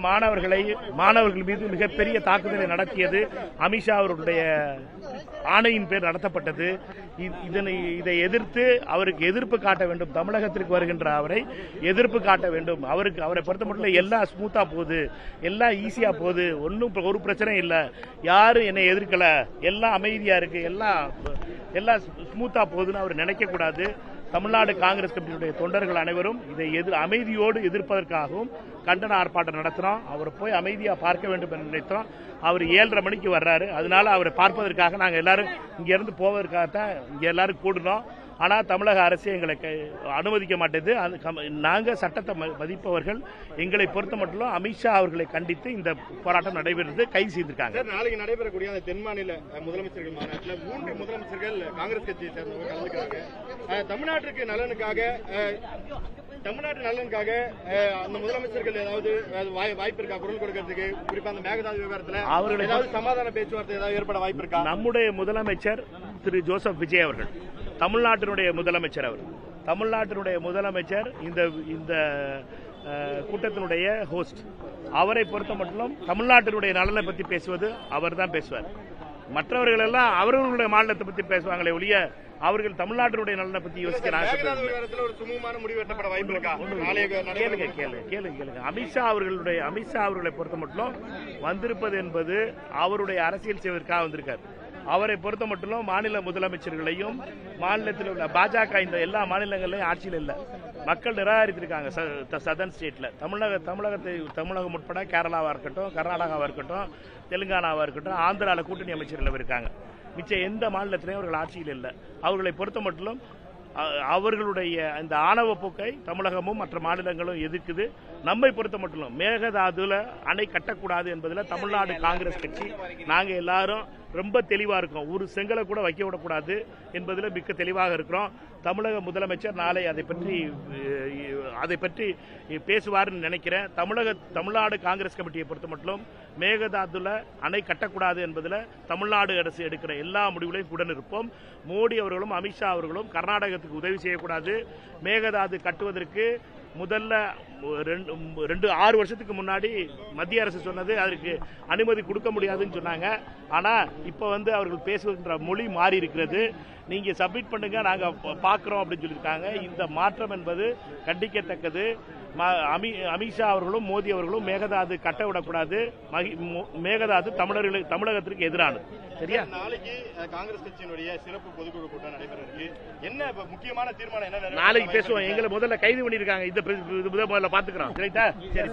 மாணவர்கள் மீது மிகப்பெரிய தாக்குதலை நடத்தியது அமித்ஷா அவருடைய ஆணையின் பேர் நடத்தப்பட்டது. இதை எதிர்த்து அவருக்கு எதிர்ப்பு காட்ட வேண்டும். தமிழகத்திற்கு வருகின்ற அவரை எதிர்ப்பு காட்ட வேண்டும். அவரை பொறுத்த மட்டும் எல்லாம் ஸ்மூத்தா போகுது, எல்லாம் ஈஸியா போகுது, ஒன்றும் ஒரு பிரச்சனை இல்லை, யாரும் என்னை எதிர்க்கல, எல்லாம் அமைதியா இருக்கு, எல்லாம் ஸ்மூத்தா போகுதுன்னு அவர் நினைக்க கூடாது. தமிழ்நாடு காங்கிரஸ் கமிட்டியுடைய தொண்டர்கள் அனைவரும் இதை அமைதியோடு எதிர்ப்பதற்காகவும் கண்டன ஆர்ப்பாட்டம் நடத்தினோம். அவர் போய் அமைதியா பார்க்க வேண்டும் என்று நினைத்தோம். அவர் 7:30 மணிக்கு வர்றாரு. அதனால அவரை பார்ப்பதற்காக நாங்கள் எல்லாரும் இங்க இருந்து போவதற்காகத்தான் இங்க எல்லாரும் கூடணும். ஆனா தமிழக அரசு எங்களை அனுமதிக்க மாட்டேது. நாங்க சட்டத்தை மதிப்பவர்கள். எங்களை பொறுத்த மட்டும் அமித்ஷா அவர்களை கண்டித்து இந்த போராட்டம் நடைபெறுவது கைது செய்திருக்காங்க. நாளைக்கு நடைபெறக்கூடிய அந்த தென் மாநில முதலமைச்சர்கள் மாநாட்டில் 3 முதலமைச்சர்கள் காங்கிரஸ் கட்சியை சேர்ந்தவங்க கலந்துக்கிறாங்க. தமிழ்நாட்டு நலனுக்காக அந்த முதலமைச்சர்கள் ஏதாவது வாய்ப்பு இருக்கா குரல் கொடுக்கிறதுக்கு? குறிப்பா அந்த மேகதாது விவகாரத்தில் ஏதாவது சமாதான பேச்சுவார்த்தை ஏதாவது ஏற்பட வாய்ப்பு இருக்கா? நம்முடைய முதலமைச்சர் திரு ஜோசப் விஜய் அவர்கள் தமிழ்நாட்டினுடைய முதலமைச்சர். தமிழ்நாட்டினுடைய முதலமைச்சர் இந்த கூட்டத்தினுடைய ஹோஸ்ட். அவரை பொறுத்த மட்டும் தமிழ்நாட்டினுடைய நலனை பற்றி பேசுவது அவர் தான் பேசுவார். மற்றவர்கள் எல்லாம் அவர்களுடைய மாநிலத்தை பற்றி பேசுவாங்களே ஒழிய அவர்கள் தமிழ்நாட்டினுடைய நலனை பற்றி யோசிக்கிறாங்க. அமித்ஷா அவர்களை பொறுத்த மட்டும் வந்திருப்பது என்பது அவருடைய அரசியல் செய்வதற்காக வந்திருக்கார். அவரை பொறுத்த மட்டும் மாநில முதலமைச்சர்களையும் மாநிலத்தில் உள்ள பாஜக இந்த எல்லா மாநிலங்களிலும் ஆட்சியில் இல்லை, மக்கள் நிராகரித்திருக்காங்க. சதர்ன் ஸ்டேட்ல தமிழகம் உட்பட கேரளாவா இருக்கட்டும், கர்நாடகாவா இருக்கட்டும், தெலுங்கானாவா இருக்கட்டும், ஆந்திராவில் கூட்டணி அமைச்சர்கள் இருக்காங்க. மிச்ச எந்த மாநிலத்திலையும் அவர்கள் ஆட்சியில் இல்லை. அவர்களை பொறுத்த மட்டும் அவர்களுடைய இந்த ஆணவ போக்கை தமிழகமும் மற்ற மாநிலங்களும் எதிர்க்குது. நம்மை பொறுத்த மட்டும் மேகதாதுல அணை கட்டக்கூடாது என்பதில் தமிழ்நாடு காங்கிரஸ் கட்சி நாங்க எல்லாரும் ரொம்ப தெளிவா இருக்கோம். ஒரு செங்கலை கூட வைக்க விடக்கூடாது என்பதில் மிக்க தெளிவாக இருக்கிறோம். தமிழக முதலமைச்சர் நாளை அதை பற்றி பேசுவார்னு நினைக்கிறேன். தமிழ்நாடு காங்கிரஸ் கமிட்டியை பொறுத்த மட்டும் மேகதாதுல அணை கட்டக்கூடாது என்பதில் தமிழ்நாடு அரசு எடுக்கிற எல்லா முடிவுகளையும் உடன் இருப்போம். மோடி அவர்களும் அமித்ஷா அவர்களும் கர்நாடகத்துக்கு உதவி செய்யக்கூடாது. மேகதாது கட்டுவதற்கு முதல்ல 6 வருஷத்துக்கு முன்னாடி மத்திய அரசு சொன்னது அதற்கு அனுமதி கொடுக்க முடியாதுன்னு சொன்னாங்க. ஆனா இப்ப அவர்கள் பேசுகின்ற மொழி மாறி இருக்கிறது. நீங்க சப்மிட் பண்ணுங்க, நாங்க பாக்குறோம் அப்படின்னு சொல்லியிருக்காங்க. இந்த மாற்றம் என்பது கண்டிக்கத்தக்கது. அமித்ஷா அவர்களும் மோடி அவர்களும் மேகதாது கட்ட விடக்கூடாது. மேகதாது தமிழகத்திற்கு எதிரானது. சரியா? நாளைக்கு காங்கிரஸ் கட்சியினுடைய சிறப்பு பொதுக்குழு கூட்டம் நடைபெறுது. என்ன முக்கியமான தீர்மானம் என்ன நாளைக்கு பேசுவோம். எங்களை முதல்ல கைது பண்ணிருக்காங்க. இதை முதல்ல பாத்துக்கிறோம். சரிட்டா? சரி.